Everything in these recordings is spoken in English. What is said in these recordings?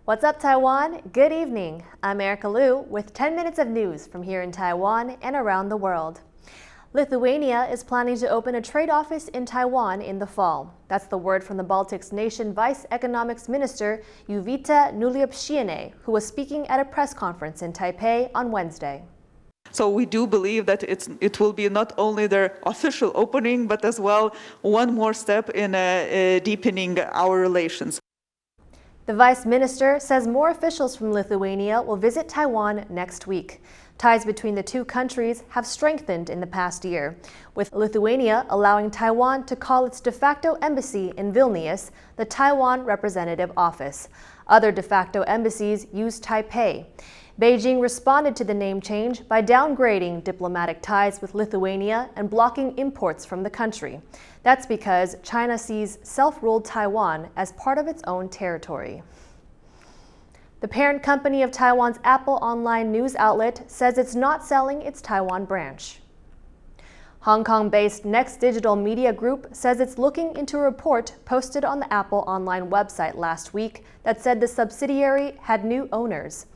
What's up, Taiwan? Good evening. I'm Erika Liu with 10 minutes of news from here in Taiwan and around the world. Lithuania is planning to open a trade office in Taiwan in the fall. That's the word from the Baltics nation Vice Economics Minister Juvita Nuliapšienė, who was speaking at a press conference in Taipei on Wednesday. So we do believe that it will be not only their official opening, but as well one more step in deepening our relations. The Vice Minister says more officials from Lithuania will visit Taiwan next week. Ties between the two countries have strengthened in the past year, with Lithuania allowing Taiwan to call its de facto embassy in Vilnius the Taiwan Representative Office. Other de facto embassies use Taipei. Beijing responded to the name change by downgrading diplomatic ties with Lithuania and blocking imports from the country. That's because China sees self-ruled Taiwan as part of its own territory. The parent company of Taiwan's Apple online news outlet says it's not selling its Taiwan branch. Hong Kong-based Next Digital Media Group says it's looking into a report posted on the Apple online website last week that said the subsidiary had new owners.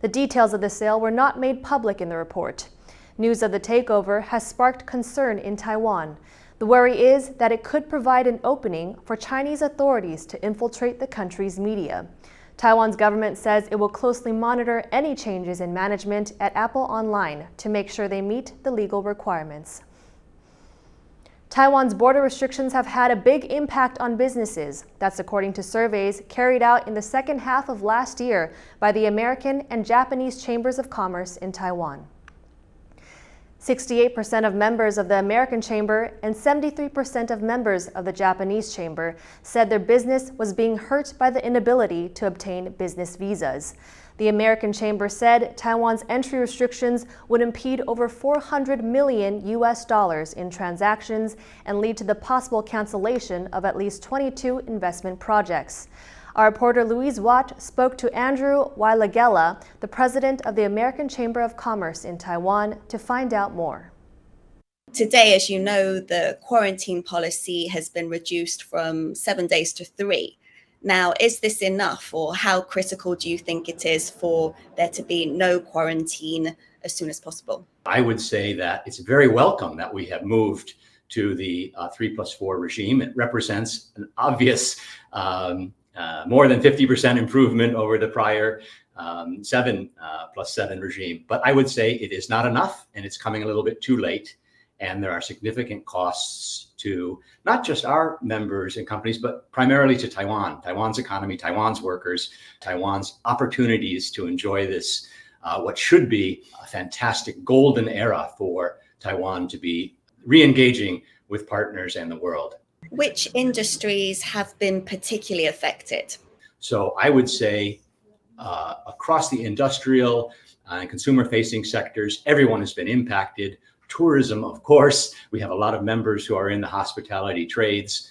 The details of the sale were not made public in the report. News of the takeover has sparked concern in Taiwan. The worry is that it could provide an opening for Chinese authorities to infiltrate the country's media. Taiwan's government says it will closely monitor any changes in management at Apple Online to make sure they meet the legal requirements. Taiwan's border restrictions have had a big impact on businesses. That's according to surveys carried out in the second half of last year by the American and Japanese Chambers of Commerce in Taiwan. 68% of members of the American Chamber and 73% of members of the Japanese Chamber said their business was being hurt by the inability to obtain business visas. The American Chamber said Taiwan's entry restrictions would impede over $400 million in transactions and lead to the possible cancellation of at least 22 investment projects. Our reporter Louise Watt spoke to Andrew Wailagela, the president of the American Chamber of Commerce in Taiwan, to find out more. Today, as you know, the quarantine policy has been reduced from 7 days to 3. Now, is this enough, or how critical do you think it is for there to be no quarantine as soon as possible? I would say that it's very welcome that we have moved to the 3+4 regime. It represents an obvious more than 50% improvement over the prior 7+7 regime. But I would say it is not enough, and it's coming a little bit too late. And there are significant costs to not just our members and companies, but primarily to Taiwan, Taiwan's economy, Taiwan's workers, Taiwan's opportunities to enjoy this, what should be a fantastic golden era for Taiwan to be re-engaging with partners and the world. Which industries have been particularly affected? So I would say across the industrial and consumer-facing sectors, everyone has been impacted. Tourism, of course, we have a lot of members who are in the hospitality trades,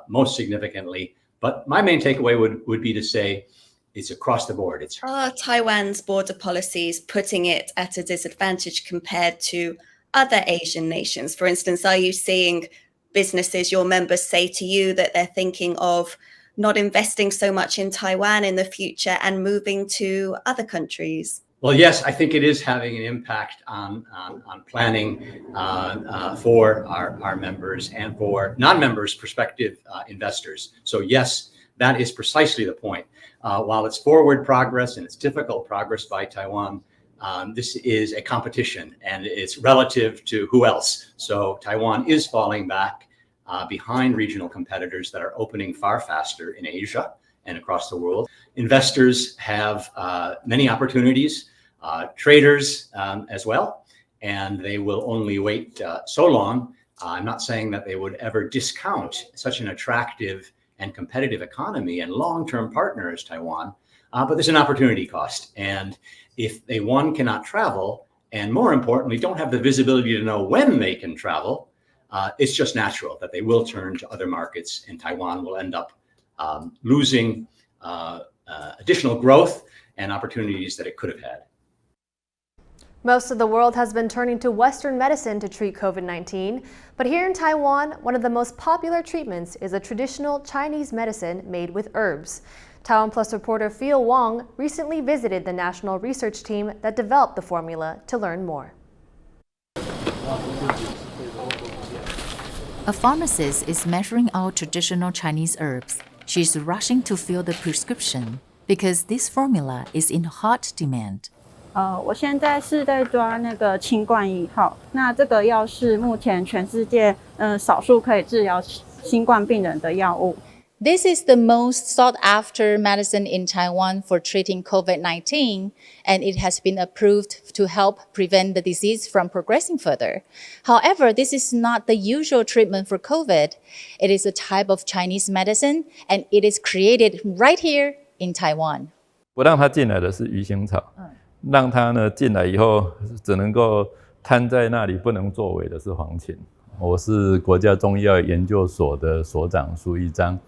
most significantly. But my main takeaway would be to say it's across the board. Are Taiwan's border policies putting it at a disadvantage compared to other Asian nations? For instance, are you seeing businesses, your members, say to you that they're thinking of not investing so much in Taiwan in the future and moving to other countries? Well, yes, I think it is having an impact on planning for our members and for non-members, prospective investors. So yes, that is precisely the point. While it's forward progress and it's difficult progress by Taiwan, this is a competition and it's relative to who else. So Taiwan is falling back behind regional competitors that are opening far faster in Asia and across the world. Investors have many opportunities, traders as well, and they will only wait so long. I'm not saying that they would ever discount such an attractive and competitive economy and long-term partner as Taiwan, but there's an opportunity cost. And if they, one, cannot travel, and more importantly, don't have the visibility to know when they can travel, it's just natural that they will turn to other markets, and Taiwan will end up losing additional growth and opportunities that it could have had. Most of the world has been turning to Western medicine to treat COVID-19, but here in Taiwan, one of the most popular treatments is a traditional Chinese medicine made with herbs. TaiwanPlus reporter Phil Wong recently visited the national research team that developed the formula to learn more. A pharmacist is measuring out traditional Chinese herbs. She's rushing to fill the prescription because this formula is in hot demand. 我现在是在抓那个清冠1号，那这个药是目前全世界少数可以治疗新冠病人的药物。 This is the most sought after medicine in Taiwan for treating COVID-19, and it has been approved to help prevent the disease from progressing further. However, this is not the usual treatment for COVID. It is a type of Chinese medicine, and it is created right here in Taiwan. 不让它进来的是鱼腥草，让它呢进来以后只能够瘫在那里不能作为的是黄芩。我是国家中医药研究所的所长苏一章。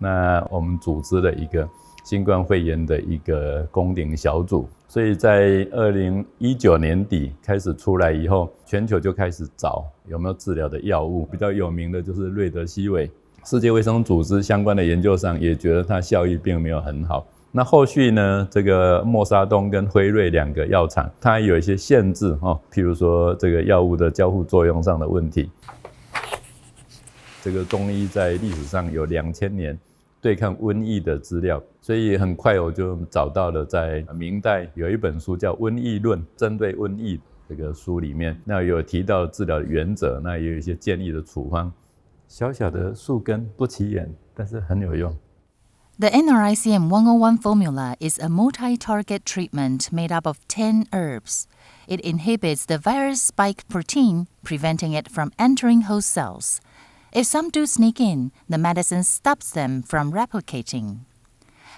那我们组织了一个新冠肺炎的一个攻顶小组，所以在2019年底开始出来以后，全球就开始找有没有治疗的药物。比较有名的就是瑞德西韦，世界卫生组织相关的研究上也觉得它效益并没有很好。那后续呢，这个默沙东跟辉瑞2个药厂，它有一些限制譬如说这个药物的交互作用上的问题。这个中医在历史上有2000年。 对抗瘟疫的资料，所以很快我就找到了，在明代有一本书叫《瘟疫论》，针对瘟疫这个书里面，那有提到治疗的原则，那也有一些建议的处方。小小的树根不起眼，但是很有用。 The NRICM 101 formula is a multi-target treatment made up of 10 herbs. It inhibits the virus spike protein, preventing it from entering host cells. If some do sneak in, the medicine stops them from replicating.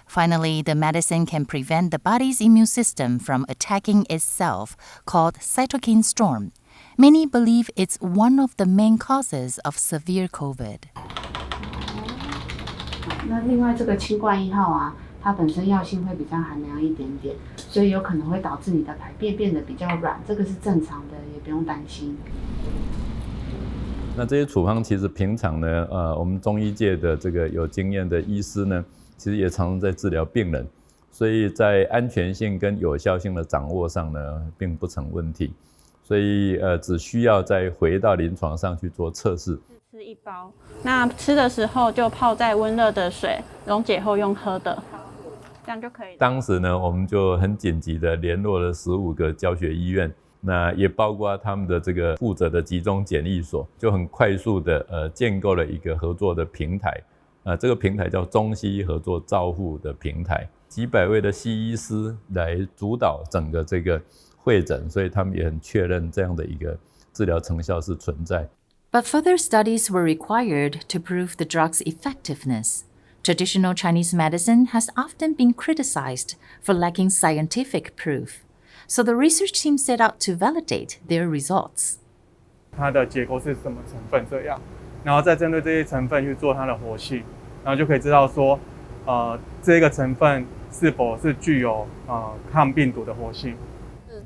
Finally, the medicine can prevent the body's immune system from attacking itself, called cytokine storm. Many believe it's one of the main causes of severe COVID. 那另外这个清冠1号啊，它本身药性会比较寒凉一点点，所以有可能会导致你的排便变得比较软，这个是正常的，也不用担心。 那这些处方其实平常呢，我们中医界的这个有经验的医师呢，其实也常常在治疗病人，所以在安全性跟有效性的掌握上呢，并不成问题，所以只需要再回到临床上去做测试。吃1包，那吃的时候就泡在温热的水，溶解后用喝的，这样就可以。当时呢，我们就很紧急的联络了15个教学医院。 那也包括他们的这个负责的集中检疫所，就很快速的建构了一个合作的平台，这个平台叫中西医合作照护的平台，几百位的西医师来主导整个这个会诊，所以他们也很确认这样的一个治疗成效是存在。But further studies were required to prove the drug's effectiveness. Traditional Chinese medicine has often been criticized for lacking scientific proof. So the research team set out to validate their results. 它的结构是什么成分这样，然后再针对这些成分去做它的活性，然后就可以知道说，这个成分是否是具有抗病毒的活性。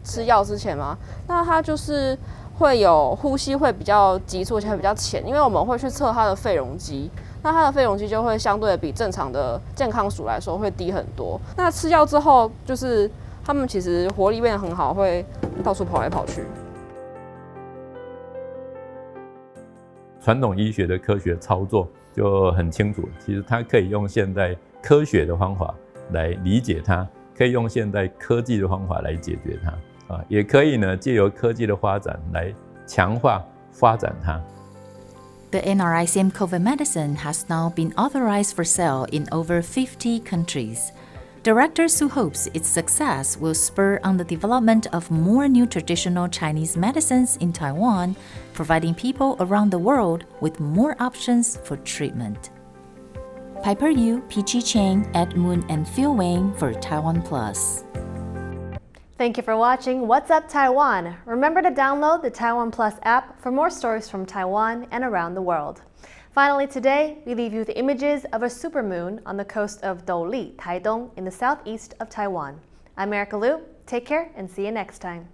吃药之前嘛，那它就是会有呼吸会比较急促，而且会比较浅，因为我们会去测它的肺容积，那它的肺容积就会相对比正常的健康鼠来说会低很多。那吃药之后就是。 他们其实活力变得很好，会到处跑来跑去。传统医学的科学操作就很清楚，其实它可以用现代科学的方法来理解它，可以用现代科技的方法来解决它，也可以呢借由科技的发展来强化发展它。 The NRICM COVID medicine has now been authorized for sale in over 50 countries. Director Su hopes its success will spur on the development of more new traditional Chinese medicines in Taiwan, providing people around the world with more options for treatment. Piper Yu, Peachy Chang, Ed Moon, and Phil Wang for TaiwanPlus. Thank you for watching What's Up Taiwan. Remember to download the TaiwanPlus app for more stories from Taiwan and around the world. Finally today, we leave you with images of a supermoon on the coast of Douli, Taidong, in the southeast of Taiwan. I'm Erika Liu. Take care and see you next time.